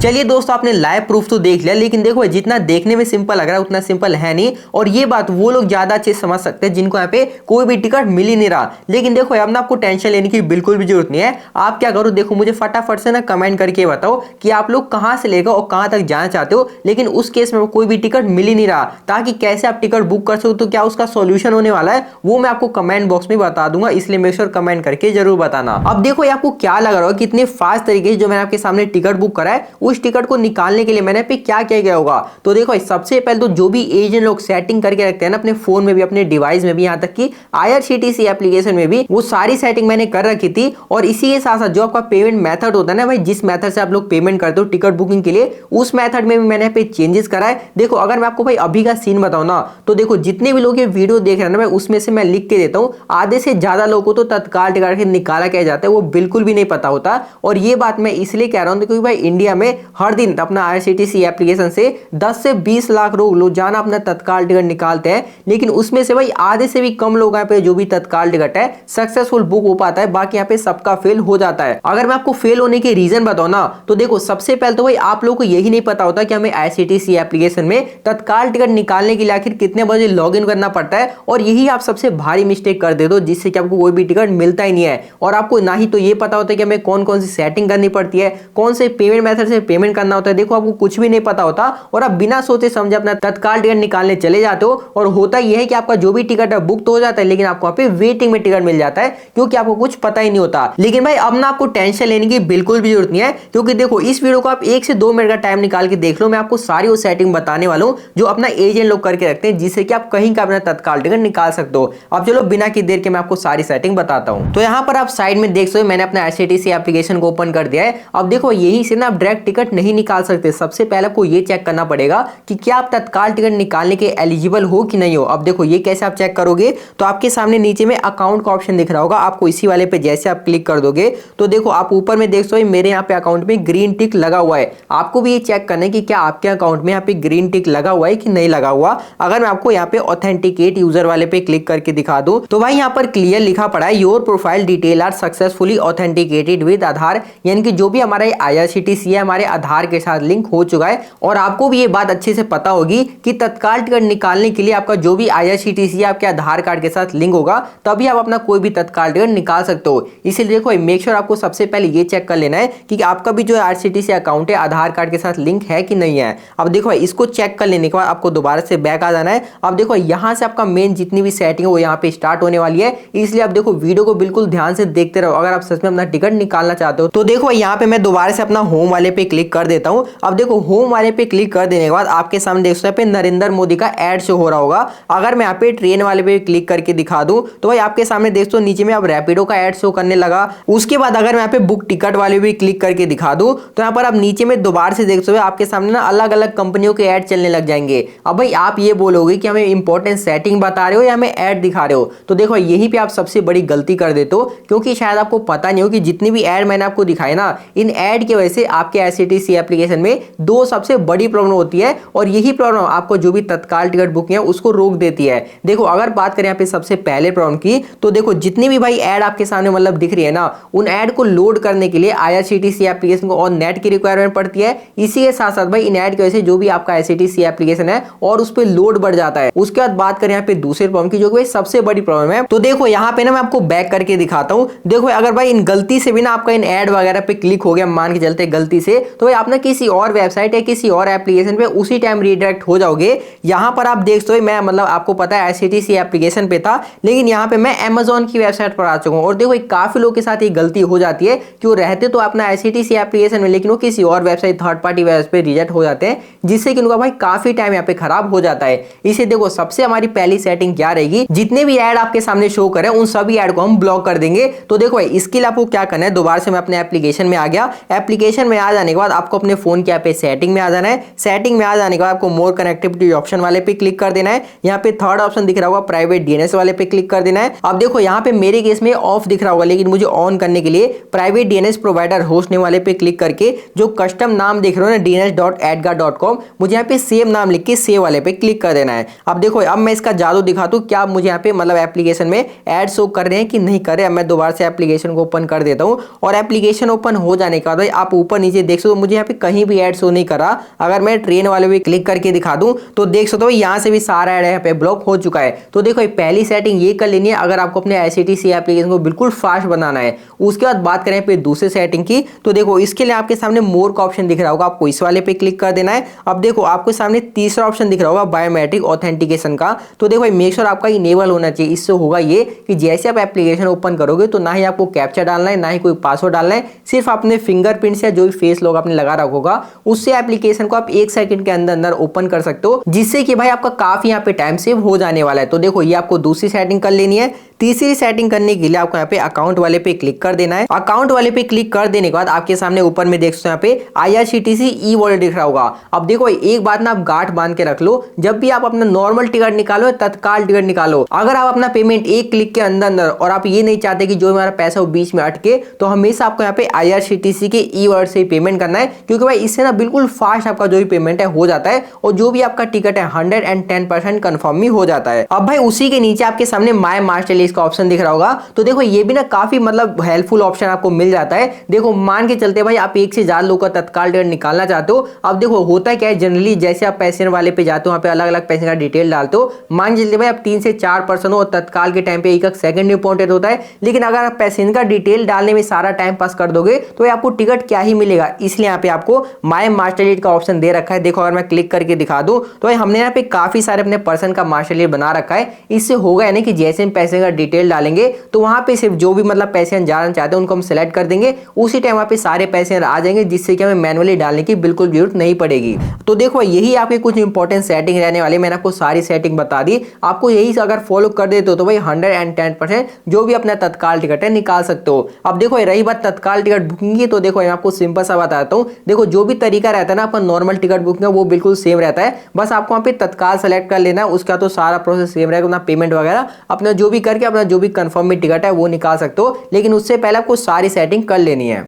चलिए दोस्तों, आपने लाइव प्रूफ तो देख लिया, लेकिन देखो जितना देखने में सिंपल लग रहा है उतना सिंपल है नहीं। और ये बात वो लोग ज्यादा अच्छे समझ सकते हैं जिनको यहाँ पे कोई भी टिकट मिल ही नहीं रहा। लेकिन देखो अब ना आपको टेंशन लेने की बिल्कुल भी जरूरत नहीं है। आप क्या करो, देखो मुझे फटाफट से ना कमेंट करके बताओ कि आप लोग कहां से लेकर और कहां तक जाना चाहते हो। लेकिन उस केस में कोई भी टिकट मिल ही नहीं रहा, ताकि कैसे आप टिकट बुक कर सको, तो क्या उसका सोल्यूशन होने वाला है वो मैं आपको कमेंट बॉक्स में बता दूंगा। इसलिए मेक श्योर कमेंट करके जरूर बताना। अब देखो आपको क्या लग रहा है कितने फास्ट तरीके से जो मैंने आपके सामने टिकट बुक करा है, उस टिकट को निकालने के लिए मैंने पे क्या किया गया होगा। तो देखो सबसे पहले तो जो भी एजेंट लोग सेटिंग करके रखते हैं ना अपने फोन में भी, अपने डिवाइस में भी, यहां तक कि IRCTC एप्लीकेशन में भी, वो सारी सेटिंग मैंने कर रखी थी। और इसी के साथ साथ जो आपका पेमेंट मेथड होता है ना भाई, जिस मेथड से आप लोग पेमेंट करते हो टिकट बुकिंग के लिए, उस मेथड में भी मैंने पे चेंजेस करा है। देखो अगर मैं आपको भाई अभी का सीन बताऊं ना, तो देखो जितने भी लोग ये वीडियो देख रहे हैं ना भाई, उसमें से मैं लिख के देता हूं, आधे से ज्यादा लोगों को तो तत्काल टिकट निकाला क्या जाता है वो बिल्कुल भी नहीं पता होता। और ये बात मैं इसलिए कह रहा हूं क्योंकि भाई इंडिया में हर दिन अपना IRCTC एप्लीकेशन से 10 से 20 लाख लोग रोजाना अपना तत्काल टिकट निकालते हैं। लेकिन उसमें से भाई आधे से भी कम लोग यहाँ पे जो भी तत्काल टिकट है सक्सेसफुल बुक हो पाता है, बाकी यहाँ पे सबका फेल हो जाता है। अगर मैं आपको फेल होने के रीजन बताऊं ना, तो देखो सबसे पहले तो भाई आप लोगों को यही नहीं पता होता कि हमें IRCTC एप्लीकेशन में तत्काल टिकट निकालने के लिए आखिर कितने बजे लॉग इन करना पड़ता है। और यही आप सबसे भारी मिस्टेक कर देते हो, जिससे कि आपको कोई भी टिकट मिलता ही नहीं है। और आपको ना ही तो ये पता होता है कि हमें कौन कौन सी सेटिंग करनी पड़ती है, कौन से पेमेंट मेथड से पेमेंट करना होता है। देखो आपको कुछ भी नहीं पता होता और आप बिना सोचे समझे अपना तत्काल टिकट निकालने चले जाते हो। और होता यह है कि आपका जो भी टिकट है बुक तो हो जाता है, लेकिन आपको वहां पे वेटिंग में टिकट मिल जाता है, क्योंकि आपको कुछ पता ही नहीं होता। लेकिन भाई अब ना आपको टेंशन लेने की बिल्कुल भी जरूरत नहीं है, क्योंकि देखो इस वीडियो को आप 1 से 2 मिनट का टाइम निकाल के देख लो। मैं आपको सारी वो सेटिंग बताने वाला हूं जो अपना एजेंट लोग करके रखते हैं, जिससे कि आप कहीं का अपना तत्काल टिकट निकाल सकते हो। अब चलो बिना की देर के मैं आपको सारी सेटिंग बताता हूं। तो यहां पर आप साइड में देख सकते हो मैंने अपना IRCTC एप्लीकेशन को ओपन कर दिया है। अब देखो यहीं से ना आप डायरेक्ट टिकट नहीं निकाल सकते। सबसे पहले आपको ये चेक करना पड़ेगा कि क्या आप तत्काल टिकट निकालने के एलिजिबल हो कि नहीं हो। अब देखो ये कैसे आप चेक करोगे, तो आपके सामने नीचे में अकाउंट का ऑप्शन दिख रहा होगा, आपको इसी वाले पे जैसे आप क्लिक कर दोगे तो देखो आप ऊपर में देख सकते हो मेरे यहाँ पे अकाउंट में ग्रीन टिक लगा हुआ है। आपको भी ये चेक करना है कि क्या आपके अकाउंट में यहाँ पे ग्रीन टिक लगा हुआ है कि नहीं लगा हुआ। अगर मैं आपको यहाँ पे ऑथेंटिकेट यूजर वाले पे क्लिक करके दिखा दूं, तो भाई यहाँ पर क्लियर लिखा पड़ा है your profile detail are successfully authenticated with Aadhaar, यानी कि जो भी हमारा IRCTC है हमारे आधार के साथ लिंक हो चुका है। और आपको भी ये बात अच्छे से पता होगी कि तत्काल टिकट निकालने के लिए आपका जो भी IRCTC है आपके आधार कार्ड के साथ लिंक होगा, तभी आप अपना कोई भी तत्काल टिकट निकाल सकते हो। इसलिए देखो मेक श्योर आपको सबसे पहले ये चेक कर लेना है कि आपका भी जो IRCTC अकाउंट है आधार कार्ड के साथ लिंक है कि नहीं है। अब देखो इसको चेक कर लेने के बाद आपको दोबारा से बैक आ जाना है। अब देखो यहां से आपका मेन जितनी भी सेटिंग है वो यहाँ पे स्टार्ट होने वाली है, इसलिए आप देखो वीडियो को बिल्कुल ध्यान से देखते रहो अगर आप सच में अपना टिकट निकालना चाहते हो। तो देखो यहाँ पे मैं दोबारा से अपना होम वाले पे क्लिक कर देता हूं। अब देखो होम वाले पे क्लिक कर देने के बाद आपके सामने देख सकते हैं नरेंद्र मोदी का एड शो हो रहा होगा। अगर मैं यहाँ पे ट्रेन वाले पे क्लिक करके दिखा दूं, तो भाई आपके सामने देख सकते हो नीचे में अब रैपिडो का एड शो करने लगा। उसके बाद अगर मैं यहाँ पे बुक टिकट वाले पे क्लिक करके दिखा दूं, तो यहाँ पर आप नीचे में दोबारा से देख सकते हो आपके सामने ना अलग अलग कंपनियों के एड चलने लग जाएंगे। अब भाई आप ये बोलोगे कि हमें इंपॉर्टेंट सेटिंग बता रहे हो या हमें एड दिखा रहे हो, तो देखो यहीं पे आप सबसे बड़ी गलती कर देते हो, क्योंकि शायद आपको पता नहीं हो कि जितनी भी एड मैंने आपको दिखाई ना, इन एड की वजह से आपके IRCTC एप्लीकेशन में 2 सबसे बड़ी प्रॉब्लम होती है। और यही प्रॉब्लम आपको जो भी तत्काल टिकट बुकिंग है उसको रोक देती है। देखो अगर बात करें यहाँ पे सबसे पहले प्रॉब्लम की, तो देखो जितनी भी भाई एड आपके सामने मतलब दिख रही है ना, उन एड को लोड करने के लिए IRCTC एप्लीकेशन को और नेट की रिक्वायरमेंट पड़ती है। इसी के साथ साथ भाई इन एड की वजह से जो भी आपका IRCTC एप्लीकेशन है और उस पर लोड बढ़ जाता है। उसके बाद बात करें यहाँ पे दूसरे प्रॉब्लम की, जो कि सबसे बड़ी प्रॉब्लम है, तो देखो यहाँ पे ना मैं आपको बैक करके दिखाता हूँ। देखो अगर भाई इन गलती से भी ना आपका इन एड वगैरह पे क्लिक हो गया, मान के चलते गलती से, तो भाई आप ना किसी और वेबसाइट या किसी और एप्लीकेशन पे उसी टाइम रीडायरेक्ट हो जाओगे। यहाँ पर आप देख सकते हो मैं मतलब आपको पता है IRCTC एप्लीकेशन पे था, लेकिन यहाँ पे मैं Amazon की वेबसाइट पर आ चुका हूँ। और देखो काफी लोगों के साथ ये गलती हो जाती है कि वो रहते तो अपना IRCTC एप्लीकेशन में, लेकिन वो किसी और वेबसाइट थर्ड पार्टी वेबसाइट पे रिजेक्ट हो जाते हैं, जिससे कि उनका भाई काफी टाइम यहाँ पे खराब हो जाता है। इसे देखो सबसे हमारी पहली सेटिंग क्या रहेगी, जितने भी ऐड आपके सामने शो करे उन सभी ऐड को हम ब्लॉक कर देंगे। तो देखो इसके लिए आपको क्या करना है, दोबारा से मैं अपने एप्लीकेशन में आ गया। एप्लीकेशन में आ जाने के बाद आपको अपने फोन के यहाँ पे सेटिंग में आ जाना है। सेटिंग में आ जाने के बाद आपको मोर कनेक्टिविटी ऑप्शन वाले पे क्लिक कर देना है। यहाँ पे थर्ड ऑप्शन दिख रहा होगा प्राइवेट DNS वाले पे क्लिक कर देना है। अब देखो यहाँ पे मेरे केस में ऑफ दिख रहा होगा, लेकिन मुझे ऑन करने के लिए private DNS provider host name वाले पे क्लिक करके जो कस्टम नाम देख रहे हो ना dns.edgar.com, मुझे यहाँ पे सेम नाम लिख के सेव वाले पे क्लिक कर देना है। अब देखो अब मैं इसका जादू दिखाता हूँ, क्या मुझे यहाँ पे मतलब एप्लीकेशन में एड शो कर रहे हैं कि नहीं कर रहे हैं। मैं दोबारा से एप्लीकेशन को ओपन कर देता हूँ और एप्लीकेशन ओपन हो जाने के बाद आप ऊपर नीचे देख सकते हो हो मुझे यहाँ पे कहीं भी ऐड शो नहीं करा। अगर मैं ट्रेन वाले भी क्लिक करके दिखा दूं तो देख सकते हो यहाँ से भी सारा ऐड यहाँ पे ब्लॉक हो चुका है। तो देखो पहली सेटिंग ये कर लेनी है अगर आपको अपने ICTC एप्लीकेशन को बिल्कुल फास्ट बनाना है। उसके बाद बात करें पे दूसरी सेटिंग की, तो देखो इसके लिए आपके सामने मोर का ऑप्शन दिख रहा होगा, आपको इस वाले पे क्लिक कर देना है। अब देखो आपके सामने तीसरा ऑप्शन दिख रहा होगा बायोमेट्रिक ऑथेंटिकेशन का। तो देखो मेक श्योर आपका इनेबल होना चाहिए। इससे होगा ये कि जैसे आप एप्लीकेशन ओपन करोगे तो ना ही आपको कैप्चा डालना है ना ही कोई पासवर्ड डालना है, सिर्फ अपने फिंगरप्रिंट्स या जो भी फेस लॉक आपने लगा रखा होगा उससे एप्लीकेशन को आप 1 सेकंड के अंदर अंदर ओपन कर सकते हो, जिससे कि भाई आपका काफी यहाँ पे टाइम सेव हो जाने वाला है। तो देखो ये आपको दूसरी सेटिंग कर लेनी है। तीसरी सेटिंग करने के लिए आपको यहाँ पे अकाउंट वाले पे क्लिक कर देना है। अकाउंट वाले पे क्लिक कर देने के बाद आपके सामने ऊपर में देख सकते हो यहाँ पे IRCTC ई वॉलेट दिख रहा होगा। अब देखो एक बात ना आप गांठ बांध के रख लो, जब भी आप अपना नॉर्मल टिकट निकालो तत्काल टिकट निकालो, अगर आप अपना पेमेंट एक क्लिक के अंदर अंदर और आप ये नहीं चाहते कि जो हमारा पैसा वो बीच में अटके, तो हमेशा आपको यहाँ पे IRCTC के ई वॉलेट से पेमेंट करना है, क्योंकि भाई इससे ना बिल्कुल फास्ट आपका जो भी पेमेंट है हो जाता है और जो भी आपका टिकट है 110% कंफर्म ही हो जाता है। अब भाई उसी के नीचे आपके सामने माय मास्टर लिस्ट का ऑप्शन दिख रहा होगा। तो देखो ये भी ना काफी मतलब हेल्पफुल ऑप्शन आपको मिल जाता है। देखो मान के चलते भाई आप एक से ज्यादा लोगों का तत्काल टिकट निकालना चाहते हो। अब देखो होता क्या है, जनरली जैसे आप पैसेंजर वाले पे जाते हो वहां पे अलग अलग पैसेंजर का डिटेल डालते हो। मान के चलते भाई आप 3 से 4 पर्सन हो और तत्काल के टाइम पे 1 सेकंड इंपॉर्टेंट होता है, लेकिन अगर आप पैसेंजर का डिटेल डालने में सारा टाइम पास कर दोगे तो आपको टिकट क्या ही मिलेगा। इसलिए यहाँ पे आपको माय मास्टर लिस्ट का ऑप्शन दे रखा है। देखो अगर मैं क्लिक करके दिखा दूं तो हमने यहाँ पे काफी सारे अपने पर्सन का मास्टर लिस्ट बना रखा है। इससे होगा यानी कि जैसे हम पैसेंजर का डिटेल डालेंगे तो वहां पे सिर्फ जो भी मतलब पैसेंजर जाना चाहते हैं उनको हम सिलेक्ट कर देंगे, उसी टाइम वहां पे सारे पैसेंजर आ जाएंगे, जिससे कि हमें मैनुअली डालने की बिल्कुल जरूरत नहीं पड़ेगी। तो देखो यही आपके कुछ इंपॉर्टेंट सेटिंग रहने वाली, मैंने आपको सारी सेटिंग बता दी। आपको यही अगर फॉलो कर देते हो तो भाई 110% जो भी अपना तत्काल टिकट है निकाल सकते हो। अब देखो रही बात तत्काल टिकट बुकिंग की, तो देखो मैं आपको सिंपल सा बताता हूँ। देखो जो भी तरीका रहता है ना अपन नॉर्मल टिकट बुकिंग का वो बिल्कुल सेम रहता है, बस आपको वहाँ पे तत्काल सेलेक्ट कर लेना है, उसका तो सारा प्रोसेस सेम रहेगा। अपना पेमेंट वगैरह अपना जो भी करके अपना जो भी कंफर्म टिकट है वो निकाल सकते हो, लेकिन उससे पहले आपको सारी सेटिंग कर लेनी है।